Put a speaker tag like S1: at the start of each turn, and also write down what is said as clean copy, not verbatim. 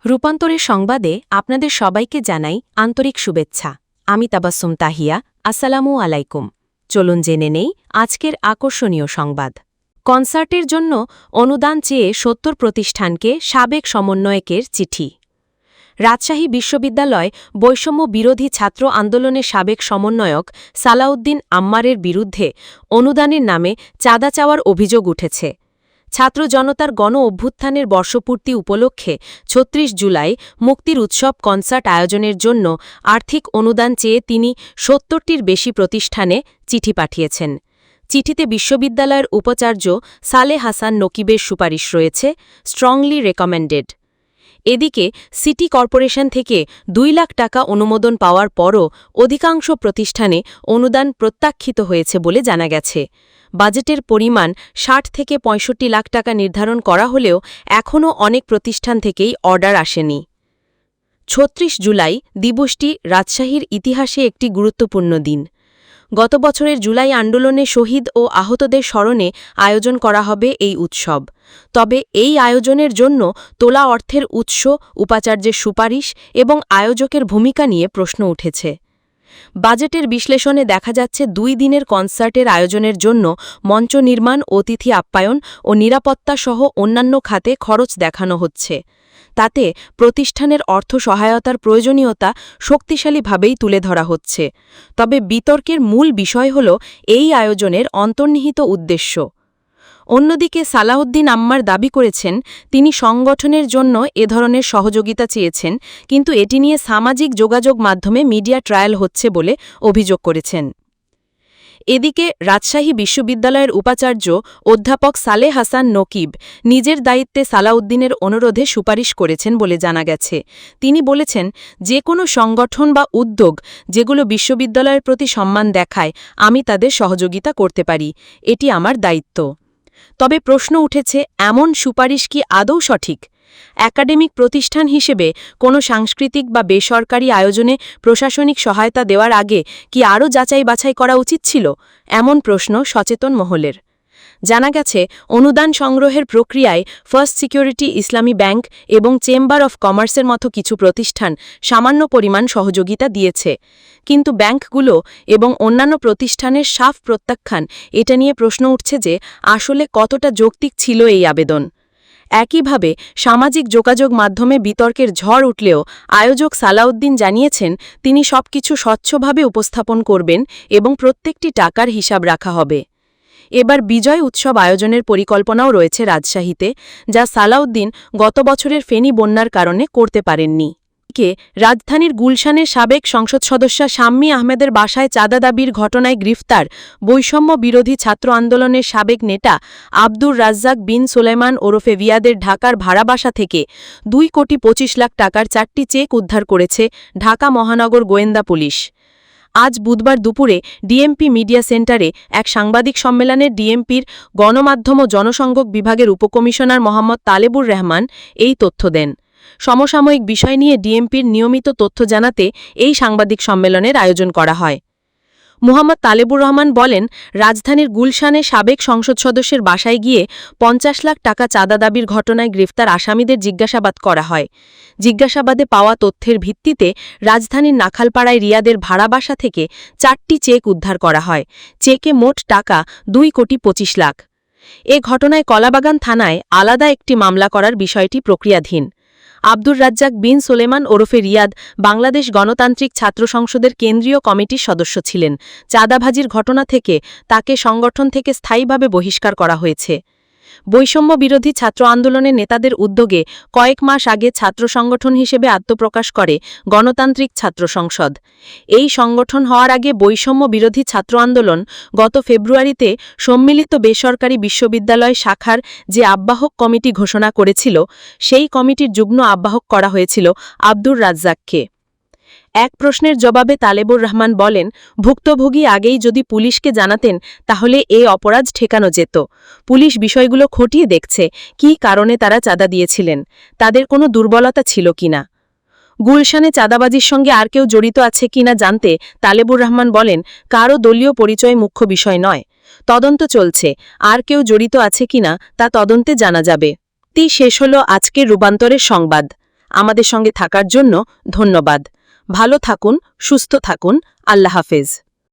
S1: রূপান্তরের সংবাদে আপনাদের সবাইকে জানাই আন্তরিক শুভেচ্ছা। আমি তাবাসসুম তাহিয়া। আসসালামু আলাইকুম। চলুন জেনে নেই আজকের আকর্ষণীয় সংবাদ। কনসার্টের জন্য অনুদান চেয়ে ৭০ প্রতিষ্ঠানকে সাবেক সমন্বয়কের চিঠি। রাজশাহী বিশ্ববিদ্যালয় বৈষম্য বিরোধী ছাত্র আন্দোলনের সাবেক সমন্বয়ক সালাউদ্দিন আম্মারের বিরুদ্ধে অনুদানের নামে চাঁদা চাওয়ার অভিযোগ উঠেছে। ছাত্র জনতার গণ অভ্যুত্থানের বর্ষপূর্তি উপলক্ষে ৩৬ জুলাই মুক্তির উৎসব কনসার্ট আয়োজনের জন্য আর্থিক অনুদান চেয়ে তিনি ৭০টির বেশি প্রতিষ্ঠানে চিঠি পাঠিয়েছেন। চিঠিতে বিশ্ববিদ্যালয়ের উপাচার্য সালেহ হাসান নকিবের সুপারিশ রয়েছে, স্ট্রংলি রেকমেন্ডেড। এদিকে সিটি কর্পোরেশন থেকে ২ লাখ টাকা অনুমোদন পাওয়ার পরও অধিকাংশ প্রতিষ্ঠানে অনুদান প্রত্যাখ্যিত হয়েছে বলে জানা গেছে। বাজেটের পরিমাণ ৬০ থেকে ৬৫ লাখ টাকা নির্ধারণ করা হলেও এখনও অনেক প্রতিষ্ঠান থেকেই অর্ডার আসেনি। ৩৬ জুলাই দিবসটি রাজশাহীর ইতিহাসে একটি গুরুত্বপূর্ণ দিন। গত বছরের জুলাই আন্দোলনে শহীদ ও আহতদের স্মরণে আয়োজন করা হবে এই উৎসব। তবে এই আয়োজনের জন্য তোলা অর্থের উৎস, উপাচার্যের সুপারিশ এবং আয়োজকের ভূমিকা নিয়ে প্রশ্ন উঠেছে। বাজেটের বিশ্লেষণে দেখা যাচ্ছে ২ দিনের কনসার্টের আয়োজনের জন্য মঞ্চ নির্মাণ, অতিথি আপ্যায়ন ও নিরাপত্তা সহ অন্যান্য খাতে খরচ দেখানো হচ্ছে। তাতে প্রতিষ্ঠানের অর্থ সহায়তার প্রয়োজনীয়তা শক্তিশালীভাবেই তুলে ধরা হচ্ছে। তবে বিতর্কের মূল বিষয় হল এই আয়োজনের অন্তর্নিহিত উদ্দেশ্য। অন্যদিকে সালাউদ্দিন আম্মার দাবি করেছেন, তিনি সংগঠনের জন্য এ ধরনের সহযোগিতা চেয়েছেন, কিন্তু এটি নিয়ে সামাজিক যোগাযোগ মাধ্যমে মিডিয়া ট্রায়াল হচ্ছে বলে অভিযোগ করেছেন। এদিকে রাজশাহী বিশ্ববিদ্যালয়ের উপাচার্য অধ্যাপক সালেহ হাসান নকিব নিজের দায়িত্বে সালাউদ্দিনের অনুরোধে সুপারিশ করেছেন বলে জানা গেছে। তিনি বলেছেন, যে কোনো সংগঠন বা উদ্যোগ যেগুলো বিশ্ববিদ্যালয়ের প্রতি সম্মান দেখায়, আমি তাদের সহযোগিতা করতে পারি, এটি আমার দায়িত্ব। তবে প্রশ্ন উঠেছে, এমন সুপারিশ কি আদৌ সঠিক? একাডেমিক প্রতিষ্ঠান হিসেবে কোনো সাংস্কৃতিক বা বেসরকারি আয়োজনে প্রশাসনিক সহায়তা দেওয়ার আগে কি আরও যাচাই বাছাই করা উচিত ছিল? এমন প্রশ্ন সচেতন মহলের। জানা গেছে, অনুদান সংগ্রহের প্রক্রিয়ায় ফার্স্ট সিকিউরিটি ইসলামী ব্যাংক এবং চেম্বার অফ কমার্সের মতো কিছু প্রতিষ্ঠান সামান্য পরিমাণ সহযোগিতা দিয়েছে। কিন্তু ব্যাংকগুলো এবং অন্যান্য প্রতিষ্ঠানের সাফ প্রত্যাখ্যান, এটা নিয়ে প্রশ্ন উঠছে যে আসলে কতটা যৌক্তিক ছিল এই আবেদন। একইভাবে সামাজিক যোগাযোগ মাধ্যমে বিতর্কের ঝড় উঠলেও আয়োজক সালাউদ্দিন জানিয়েছেন, তিনি সবকিছু স্বচ্ছভাবে উপস্থাপন করবেন এবং প্রত্যেকটি টাকার হিসাব রাখা হবে। এবার বিজয় উৎসব আয়োজনের পরিকল্পনাও রয়েছে রাজশাহীতে, যা সালাউদ্দিন গত বছরের ফেনী বন্যার কারণে করতে পারেননি। রাজধানীর গুলশানের সাবেক সংসদ সদস্য শাম্মী আহমেদের বাসায় চাঁদা দাবির ঘটনায় গ্রেফতার বৈষম্য বিরোধী ছাত্র আন্দোলনের সাবেক নেতা আব্দুর রাজ্জাক বিন সুলাইমান ওরফে ভিয়াদের ঢাকার ভাড়া বাসা থেকে ২,২৫ লাখ টাকার ৪টি চেক উদ্ধার করেছে ঢাকা মহানগর গোয়েন্দা পুলিশ। আজ বুধবার দুপুরে ডিএমপি মিডিয়া সেন্টারে এক সাংবাদিক সম্মেলনে ডিএমপির গণমাধ্যম ও জনসংযোগ বিভাগের উপকমিশনার মোহাম্মদ তালেবুর রহমান এই তথ্য দেন। সমসাময়িক বিষয় নিয়ে ডিএমপির নিয়মিত তথ্য জানাতে এই সাংবাদিক সম্মেলনের আয়োজন করা হয়। মোহাম্মদ তালেবুর রহমান বলেন, রাজধানীর গুলশানে সাবেক সংসদ সদস্যের বাসায় গিয়ে ৫০ লাখ টাকা চাঁদা দাবির ঘটনায় গ্রেফতার আসামিদের জিজ্ঞাসাবাদ করা হয়। জিজ্ঞাসাবাদে পাওয়া তথ্যের ভিত্তিতে রাজধানীর নাখালপাড়ায় রিয়াদের ভাড়া বাসা থেকে ৪টি চেক উদ্ধার করা হয়। চেকে মোট টাকা ২,২৫ লাখ। এ ঘটনায় কলাবাগান থানায় আলাদা একটি মামলা করার বিষয়টি প্রক্রিয়াধীন। আব্দুর রাজ্জাক বিন সুলেমান ওরফে রিয়াদ বাংলাদেশ গণতান্ত্রিক ছাত্র সংসদের কেন্দ্রীয় কমিটির সদস্য ছিলেন। চাঁদাবাজির ঘটনা থেকে তাকে সংগঠন থেকে স্থায়ীভাবে বহিষ্কার করা হয়েছে। বৈষম্য বিরোধী ছাত্র আন্দোলনের নেতাদের উদ্যোগে কয়েক মাস আগে ছাত্র সংগঠন হিসেবে আত্মপ্রকাশ করে গণতান্ত্রিক ছাত্র সংসদ। এই সংগঠন হওয়ার আগে বৈষম্য বিরোধী ছাত্র আন্দোলন গত ফেব্রুয়ারিতে সম্মিলিত বেসরকারি বিশ্ববিদ্যালয় শাখার যে আহ্বায়ক কমিটি ঘোষণা করেছিল, সেই কমিটির যুগ্ম আহ্বায়ক করা হয়েছিল আব্দুর রাজ্জাককে। এক প্রশ্নের জবাবে তালেবুর রহমান বলেন, ভুক্তভোগী আগেই যদি পুলিশকে জানাতেন তাহলে এ অপরাধ ঠেকানো যেত। পুলিশ বিষয়গুলো খতিয়ে দেখছে, কী কারণে তারা চাঁদা দিয়েছিলেন, তাদের কোনো দুর্বলতা ছিল কিনা। গুলশানে চাঁদাবাজির সঙ্গে আর কেউ জড়িত আছে কিনা জানতে তালেবুর রহমান বলেন, কারও দলীয় পরিচয় মুখ্য বিষয় নয়, তদন্ত চলছে, আর কেউ জড়িত আছে কিনা তা তদন্তে জানা যাবে। শেষ হল আজকের রূপান্তরের সংবাদ। আমাদের সঙ্গে থাকার জন্য ধন্যবাদ। ভালো থাকুন, সুস্থ থাকুন, আল্লাহ হাফেজ।